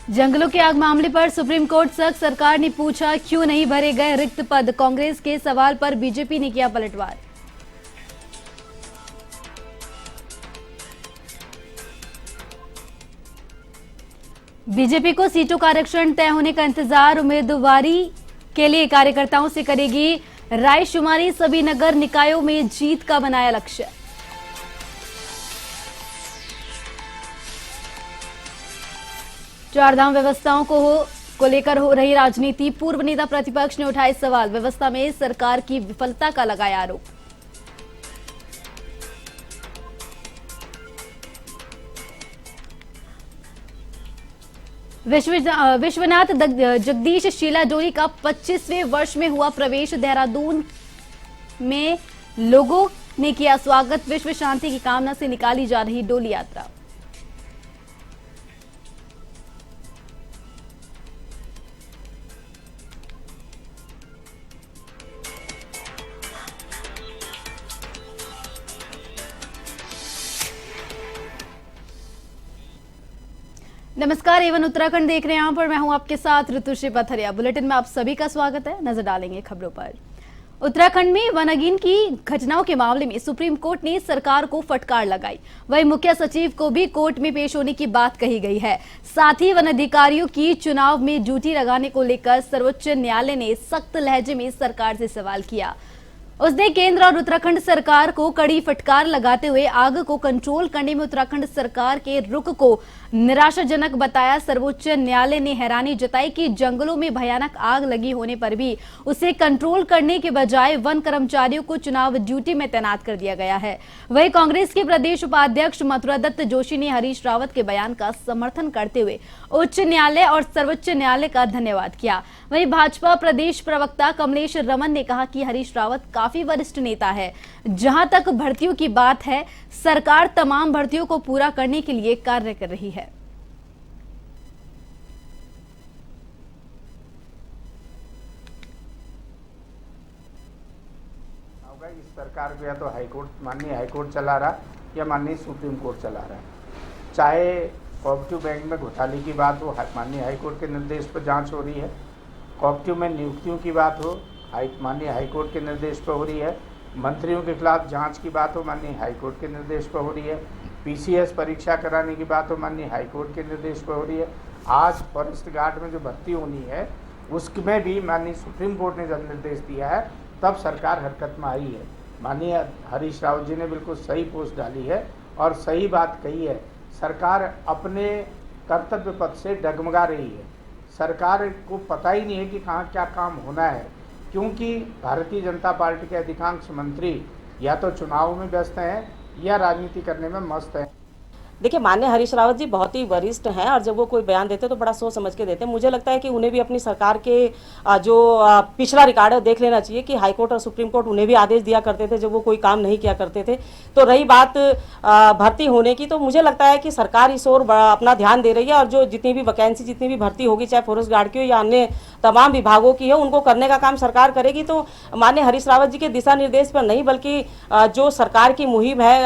जंगलों की आग मामले पर सुप्रीम कोर्ट सख्त, सरकार ने पूछा क्यों नहीं भरे गए रिक्त पद। कांग्रेस के सवाल पर बीजेपी ने किया पलटवार। बीजेपी को सीटों का आरक्षण तय होने का इंतजार, उम्मीदवारी के लिए कार्यकर्ताओं से करेगी रायशुमारी, सभी नगर निकायों में जीत का बनाया लक्ष्य। चारधाम व्यवस्थाओं को लेकर हो रही राजनीति, पूर्व नेता प्रतिपक्ष ने उठाए सवाल, व्यवस्था में सरकार की विफलता का लगाया आरोप। विश्वनाथ जगदीश शीला डोली का 25वें वर्ष में हुआ प्रवेश, देहरादून में लोगों ने किया स्वागत, विश्व शांति की कामना से निकाली जा रही डोली यात्रा। नमस्कार, एवन उत्तराखंड देख रहे हैं यहाँ पर। मैं हूं आपके साथ ऋतुश्री पथरिया। बुलेटिन में आप सभी का स्वागत है। नजर डालेंगे खबरों पर। उत्तराखंड में वनाग्नि की घटनाओं के मामले में सुप्रीम कोर्ट ने सरकार को फटकार लगाई। वहीं मुख्य सचिव को भी कोर्ट में पेश होने की बात कही गई है। साथ ही वन अधिकारियों की चुनाव में ड्यूटी लगाने को लेकर सर्वोच्च न्यायालय ने सख्त लहजे में सरकार से सवाल किया। उसने केंद्र और उत्तराखंड सरकार को कड़ी फटकार लगाते हुए आग को कंट्रोल करने में उत्तराखंड सरकार के रुख को निराशाजनक बताया। सर्वोच्च न्यायालय ने हैरानी जताई कि जंगलों में भयानक आग लगी होने पर भी उसे कंट्रोल करने के बजाय वन कर्मचारियों को चुनाव ड्यूटी में तैनात कर दिया गया है। वहीं कांग्रेस के प्रदेश उपाध्यक्ष मथुरा दत्त जोशी ने हरीश रावत के बयान का समर्थन करते हुए उच्च न्यायालय और सर्वोच्च न्यायालय का धन्यवाद किया। वहीं भाजपा प्रदेश प्रवक्ता कमलेश रमन ने कहा कि हरीश रावत काफी वरिष्ठ नेता है। जहां तक भर्तियों की बात है, सरकार तमाम भर्तियों को पूरा करने के लिए कार्य कर रही है। इस सरकार को या तो हाईकोर्ट, माननीय हाईकोर्ट चला रहा या माननीय सुप्रीम कोर्ट चला रहा है। चाहे कोऑपरेटिव बैंक में घोटाले की बात हो, माननीय हाईकोर्ट के निर्देश पर जांच हो रही है। कोऑपरेटिव में नियुक्तियों की बात हो, माननीय हाईकोर्ट के निर्देश पर हो रही है। मंत्रियों के खिलाफ जांच की बात हो, माननीय हाईकोर्ट के निर्देश पर हो रही है। पीसीएस परीक्षा कराने की बात हो, माननीय हाईकोर्ट के निर्देश पर हो रही है। आज फॉरेस्ट गार्ड में जो भर्ती होनी है उसमें भी माननीय सुप्रीम कोर्ट ने जब निर्देश दिया है तब सरकार हरकत में आई है। माननीय हरीश रावत जी ने बिल्कुल सही पोस्ट डाली है और सही बात कही है। सरकार अपने कर्तव्य पथ से डगमगा रही है। सरकार को पता ही नहीं है कि कहाँ क्या काम होना है, क्योंकि भारतीय जनता पार्टी के अधिकांश मंत्री या तो चुनाव में व्यस्त हैं या राजनीति करने में मस्त हैं। देखिए, माननीय हरीश रावत जी बहुत ही वरिष्ठ हैं और जब वो कोई बयान देते हैं तो बड़ा सोच समझ के देते हैं। मुझे लगता है कि उन्हें भी अपनी सरकार के जो पिछला रिकॉर्ड है देख लेना चाहिए कि हाईकोर्ट और सुप्रीम कोर्ट उन्हें भी आदेश दिया करते थे जब वो कोई काम नहीं किया करते थे। तो रही बात भर्ती होने की, तो मुझे लगता है कि सरकार इस ओर अपना ध्यान दे रही है और जो जितनी भी वैकेंसी, जितनी भी भर्ती होगी, चाहे फॉरेस्ट गार्ड की हो या अन्य तमाम विभागों की हो, उनको करने का काम सरकार करेगी। तो माननीय हरीश रावत जी के दिशा निर्देश पर नहीं, बल्कि जो सरकार की मुहिम है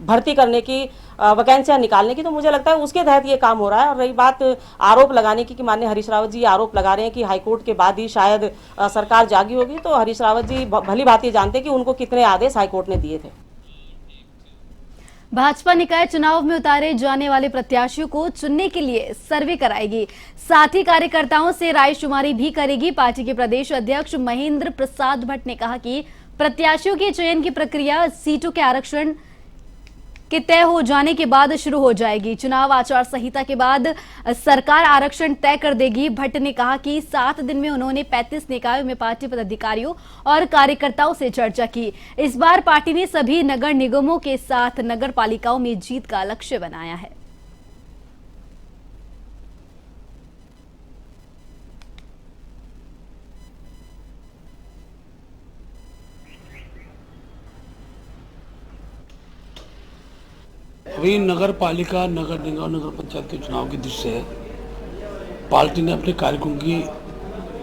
भर्ती करने की, वैकेंसियां निकालने की, तो मुझे लगता है उसके तहत ये काम हो रहा है। और रही बात आरोप लगाने की कि माननीय हरीश रावत जी आरोप लगा रहे हैं कि हाईकोर्ट के बाद ही शायद सरकार जागी होगी, तो हरीश रावत जी भली बात ये जानते हैं कि उनको कितने आदेश हाईकोर्ट ने दिए थे। भाजपा निकाय चुनाव में उतारे जाने वाले प्रत्याशियों को चुनने के लिए सर्वे कराएगी, साथ ही कार्यकर्ताओं से रायशुमारी भी करेगी। पार्टी के प्रदेश अध्यक्ष महेंद्र प्रसाद भट्ट ने कहा कि प्रत्याशियों के चयन की प्रक्रिया सीटों के आरक्षण के तय हो जाने के बाद शुरू हो जाएगी। चुनाव आचार संहिता के बाद सरकार आरक्षण तय कर देगी। भट्ट ने कहा कि 7 दिन में उन्होंने 35 निकायों में पार्टी पदाधिकारियों और कार्यकर्ताओं से चर्चा की। इस बार पार्टी ने सभी नगर निगमों के साथ नगर पालिकाओं में जीत का लक्ष्य बनाया है। अभी नगर पालिका, नगर निगम, नगर पंचायत के चुनाव की दृष्टि से पार्टी ने अपने कार्यक्रम की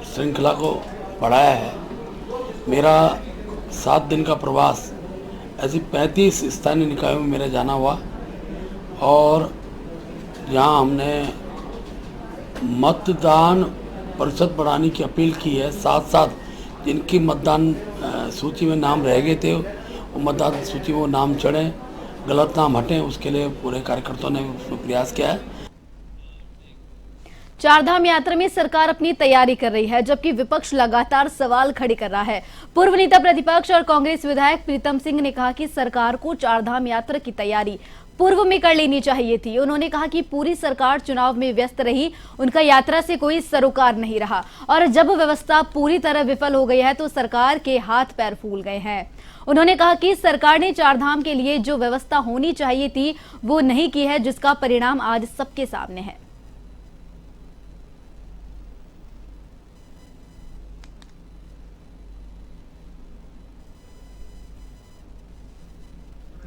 श्रृंखला को बढ़ाया है। मेरा 7 दिन का प्रवास ऐसी 35 स्थानीय निकायों में मेरा जाना हुआ और यहाँ हमने मतदान प्रतिशत बढ़ाने की अपील की है। साथ साथ जिनकी मतदान सूची में नाम रह गए थे वो मतदान सूची में वो नाम चढ़ें, गलत नाम हटें, उसके लिए पूरे कार्यकर्ताओं ने उसमें प्रयास किया है। चारधाम यात्रा में सरकार अपनी तैयारी कर रही है, जबकि विपक्ष लगातार सवाल खड़े कर रहा है। पूर्व नेता प्रतिपक्ष और कांग्रेस विधायक प्रीतम सिंह ने कहा कि सरकार को चारधाम यात्रा की तैयारी पूर्व में कर लेनी चाहिए थी। उन्होंने कहा कि पूरी सरकार चुनाव में व्यस्त रही, उनका यात्रा से कोई सरोकार नहीं रहा और जब व्यवस्था पूरी तरह विफल हो गई है तो सरकार के हाथ पैर फूल गए हैं। उन्होंने कहा कि सरकार ने चारधाम के लिए जो व्यवस्था होनी चाहिए थी वो नहीं की है, जिसका परिणाम आज सबके सामने है।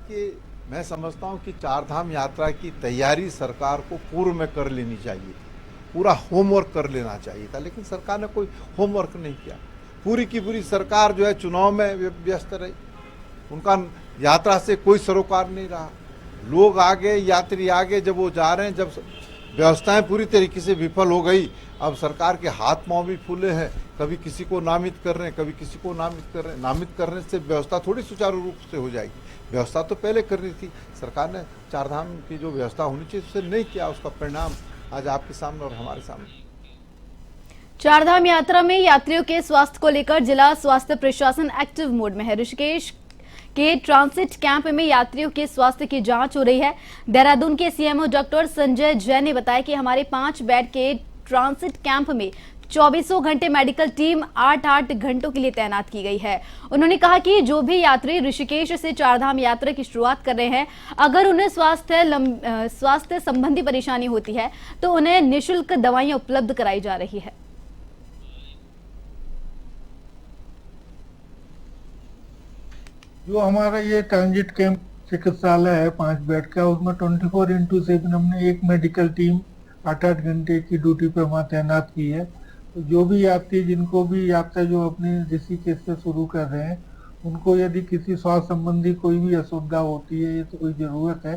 कि मैं समझता हूं कि चारधाम यात्रा की तैयारी सरकार को पूर्व में कर लेनी चाहिए थी, पूरा होमवर्क कर लेना चाहिए था, लेकिन सरकार ने कोई होमवर्क नहीं किया। पूरी की पूरी सरकार जो है चुनाव में व्यस्त रही, उनका यात्रा से कोई सरोकार नहीं रहा। लोग आगे, यात्री आगे, जब वो जा रहे हैं, जब व्यवस्थाएं पूरी तरीके से विफल हो गई, अब सरकार के हाथ पांव भी फूले हैं, कभी किसी को नामित कर रहे हैं, कभी किसी को नामित कर रहे हैं। नामित करने से व्यवस्था थोड़ी सुचारू रूप से हो जाएगी, व्यवस्था तो पहले करनी थी। सरकार ने चारधाम की जो व्यवस्था होनी चाहिए उसे नहीं किया, उसका परिणाम आज आपके सामने और हमारे सामने। चारधाम यात्रा में यात्रियों के स्वास्थ्य को लेकर जिला स्वास्थ्य प्रशासन एक्टिव मोड में है। ऋषिकेश के ट्रांसिट कैंप में यात्रियों के स्वास्थ्य की जांच हो रही है। देहरादून के सीएमओ डॉक्टर संजय जैन ने बताया कि हमारे 5 बेड के ट्रांसिट कैंप में 24 घंटे मेडिकल टीम 8-8 घंटों के लिए तैनात की गई है। उन्होंने कहा कि जो भी यात्री ऋषिकेश से चारधाम यात्रा की शुरुआत कर रहे हैं, अगर उन्हें स्वास्थ्य संबंधी परेशानी होती है तो उन्हें निःशुल्क दवाइयां उपलब्ध कराई जा रही है। जो हमारा ये ट्रांजिट कैंप चिकित्सालय है 5 बेड का, उसमें 24/7 हमने एक मेडिकल टीम 8-8 घंटे की ड्यूटी पे वहाँ तैनात की है। तो जो भी यात्री, जिनको भी यात्रा जो अपने ऋषिकेश से शुरू कर रहे हैं, उनको यदि किसी स्वास्थ्य संबंधी कोई भी असुविधा होती है, ये तो कोई ज़रूरत है,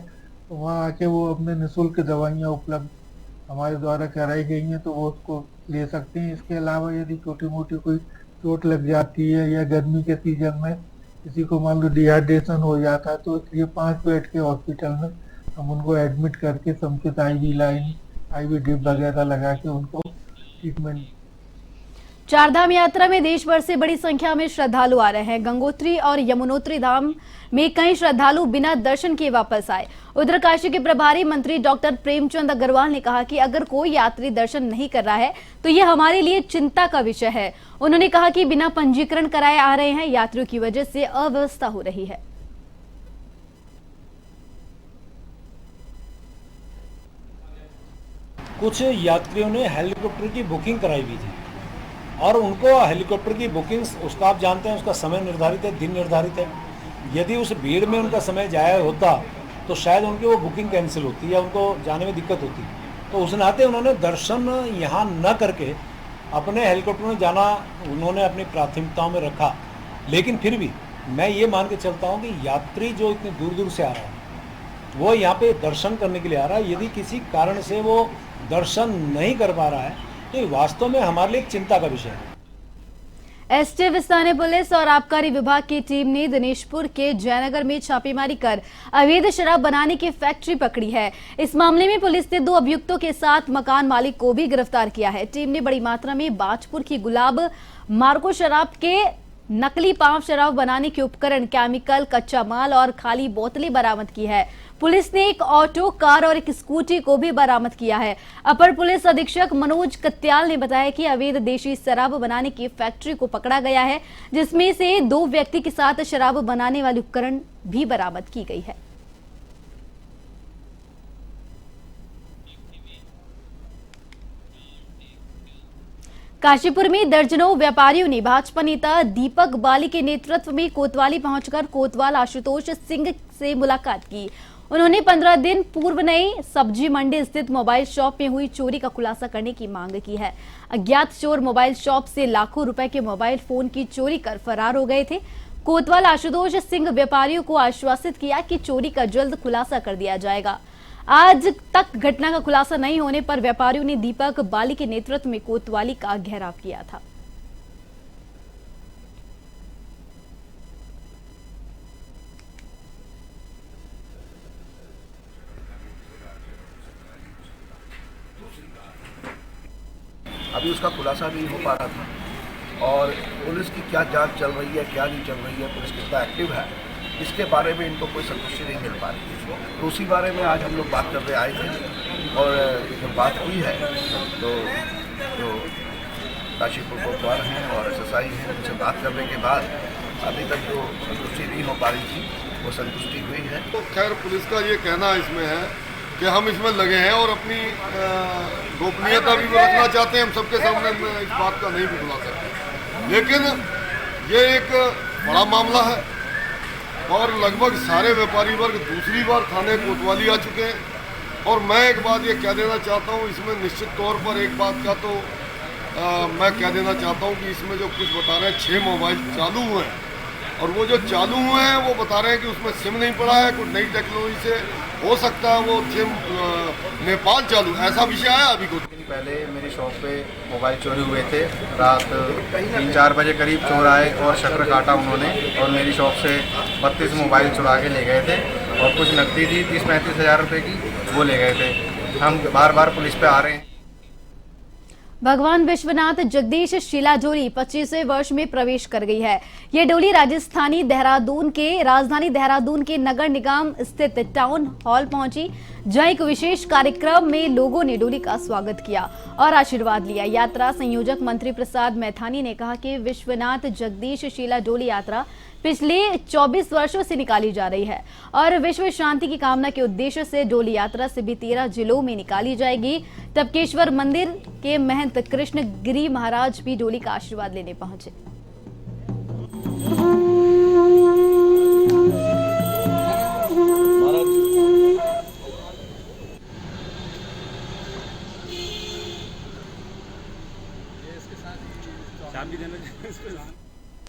तो वहाँ आके वो अपने निःशुल्क दवाइयाँ उपलब्ध हमारे द्वारा कराई गई हैं, तो वो उसको ले सकते हैं। इसके अलावा यदि छोटी मोटी कोई चोट लग जाती है या गर्मी के सीजन में किसी को मान लो डिहाइड्रेशन हो जाता है, तो इसलिए 5 बेड के हॉस्पिटल में हम उनको एडमिट करके समुचित IV लाइन, IV ड्रिप वगैरह लगा के उनको ट्रीटमेंट। चारधाम यात्रा में देश भर से बड़ी संख्या में श्रद्धालु आ रहे हैं। गंगोत्री और यमुनोत्री धाम में कई श्रद्धालु बिना दर्शन किए वापस आए। उधर काशी के प्रभारी मंत्री डॉक्टर प्रेमचंद अग्रवाल ने कहा कि अगर कोई यात्री दर्शन नहीं कर रहा है तो यह हमारे लिए चिंता का विषय है। उन्होंने कहा कि बिना पंजीकरण कराए आ रहे हैं, यात्रियों की वजह से अव्यवस्था हो रही है। कुछ यात्रियों ने हेलीकॉप्टर की बुकिंग कराई हुई थी और उनको हेलीकॉप्टर की बुकिंग, उसका आप जानते हैं, उसका समय निर्धारित है, दिन निर्धारित है। यदि उस भीड़ में उनका समय जाया होता तो शायद उनकी वो बुकिंग कैंसिल होती या उनको जाने में दिक्कत होती। तो उस नाते उन्होंने दर्शन यहाँ न करके अपने हेलीकॉप्टर में जाना उन्होंने अपनी प्राथमिकताओं में रखा। लेकिन फिर भी मैं ये मान के चलता हूँ कि यात्री जो इतनी दूर दूर से आ रहा है वो यहाँ पे दर्शन करने के लिए आ रहा है, यदि किसी कारण से वो दर्शन नहीं कर पा रहा है तो ये वास्तव में हमारे लिए एक चिंता का विषय है। एसटीएफ स्थानीय पुलिस और आबकारी विभाग की टीम ने दिनेशपुर के जयनगर में छापेमारी कर अवैध शराब बनाने की फैक्ट्री पकड़ी है। इस मामले में पुलिस ने 2 अभियुक्तों के साथ मकान मालिक को भी गिरफ्तार किया है। टीम ने बड़ी मात्रा में बाजपुर की गुलाब मार्को शराब के नकली पांव शराब बनाने के उपकरण, केमिकल, कच्चा माल और खाली बोतलें बरामद की है। पुलिस ने एक ऑटो, कार और एक स्कूटी को भी बरामद किया है। अपर पुलिस अधीक्षक मनोज कत्याल ने बताया कि अवैध देशी शराब बनाने की फैक्ट्री को पकड़ा गया है, जिसमें से 2 व्यक्ति के साथ शराब बनाने वाली उपकरण भी बरामद की गई है। काशीपुर में दर्जनों व्यापारियों ने भाजपा नेता दीपक बाली के नेतृत्व में कोतवाली पहुंचकर कोतवाल आशुतोष सिंह से मुलाकात की। उन्होंने 15 दिन पूर्व नई सब्जी मंडी स्थित मोबाइल शॉप में हुई चोरी का खुलासा करने की मांग की है। अज्ञात चोर मोबाइल शॉप से लाखों रुपए के मोबाइल फोन की चोरी कर फरार हो गए थे। कोतवाल आशुतोष सिंह व्यापारियों को आश्वासित किया कि चोरी का जल्द खुलासा कर दिया जाएगा। आज तक घटना का खुलासा नहीं होने पर व्यापारियों ने दीपक बाली के नेतृत्व में कोतवाली का घेराव किया था। अभी उसका खुलासा नहीं हो पा रहा था और पुलिस की क्या जांच चल रही है, क्या नहीं चल रही है, पुलिस कितना एक्टिव है, इसके बारे में इनको कोई संतुष्टि नहीं मिल पा रही है। तो उसी बारे में आज हम लोग बात करने आए थे और जब बात हुई है तो जो काशीपुर कोतवाल हैं और SSI हैं, उनसे बात करने के बाद अभी तक जो संतुष्टि नहीं हो पा रही थी वो संतुष्टि हुई है। तो खैर पुलिस का ये कहना इसमें है कि हम इसमें लगे हैं और अपनी गोपनीयता भी रखना चाहते हैं। हम सबके सामने मैं इस बात का नहीं भी बुला सकते, लेकिन ये एक बड़ा मामला है और लगभग सारे व्यापारी वर्ग दूसरी बार थाने कोतवाली आ चुके हैं। और मैं एक बात ये कह देना चाहता हूँ, इसमें निश्चित तौर पर एक बात का तो मैं कह देना चाहता हूँ कि इसमें जो कुछ बता रहे हैं 6 मोबाइल चालू हुए हैं और वो जो चालू हुए हैं वो बता रहे हैं कि उसमें सिम नहीं पड़ा है, कुछ नई टेक्नोलॉजी से हो सकता है वो सिम नेपाल चालू, ऐसा विषय आया अभी कुछ दिन पहले मेरी शॉप पे मोबाइल चोरी हुए थे। रात 3-4 बजे करीब चोर आए और शटर काटा उन्होंने और मेरी शॉप से 32 मोबाइल चुरा के ले गए थे और कुछ नकदी थी 30-35 हज़ार रुपये की, वो ले गए थे। हम बार बार पुलिस पे आ रहे हैं। भगवान विश्वनाथ जगदीश शिला डोली 25वें वर्ष में प्रवेश कर गई है। ये डोली राजधानी देहरादून के नगर निगम स्थित टाउन हॉल पहुंची, जहां एक विशेष कार्यक्रम में लोगों ने डोली का स्वागत किया और आशीर्वाद लिया। यात्रा संयोजक मंत्री प्रसाद मैथानी ने कहा कि विश्वनाथ जगदीश शिला डोली यात्रा पिछले 24 वर्षों से निकाली जा रही है और विश्व शांति की कामना के उद्देश्य से डोली यात्रा से भी 13 जिलों में निकाली जाएगी। टपकेश्वर मंदिर के महंत कृष्ण गिरी महाराज भी डोली का आशीर्वाद लेने पहुंचे।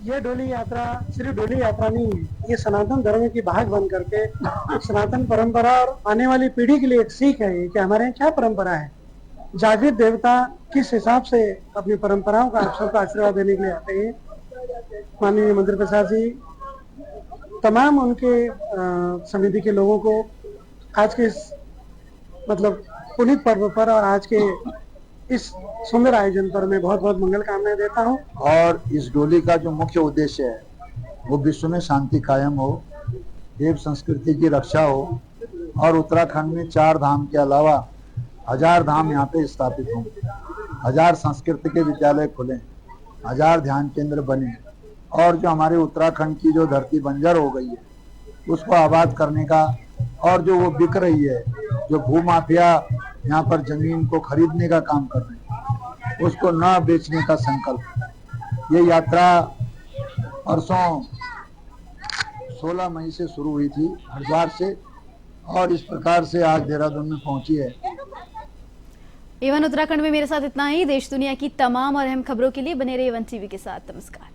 ये डोली यात्रा सिर्फ डोली यात्रा नहीं है, ये सनातन धर्म की भाग बन करके सनातन परंपरा और आने वाली पीढ़ी के लिए एक सीख है कि हमारे यहाँ क्या परंपरा है। जागृत देवता किस हिसाब से अपनी परंपराओं का आप सबका आशीर्वाद देने के लिए आते हैं। माननीय मंत्री प्रसाद जी तमाम उनके समिति के लोगों को आज के इस मतलब पुनीत पर्व पर और आज के इस सुंदर आयोजन पर मैं बहुत बहुत मंगल कामनाएं देता हूं। और इस डोली का जो मुख्य उद्देश्य है वो विश्व में शांति कायम हो, देव संस्कृति की रक्षा हो और उत्तराखंड में 4 धाम के अलावा 1000 धाम यहाँ पे स्थापित हों, 1000 संस्कृत के विद्यालय खुलें, 1000 ध्यान केंद्र बने और जो हमारे उत्तराखंड की जो धरती बंजर हो गई है उसको आबाद करने का और जो वो बिक रही है, जो भूमाफिया यहाँ पर जमीन को खरीदने का काम कर रहे हैं, उसको न बेचने का संकल्प। ये यात्रा परसों 16 मई से शुरू हुई थी हरिद्वार से और इस प्रकार से आज देहरादून में पहुंची है। एवन उत्तराखंड में मेरे साथ इतना ही। देश दुनिया की तमाम और अहम खबरों के लिए बने रहिए वन टीवी के साथ। नमस्कार।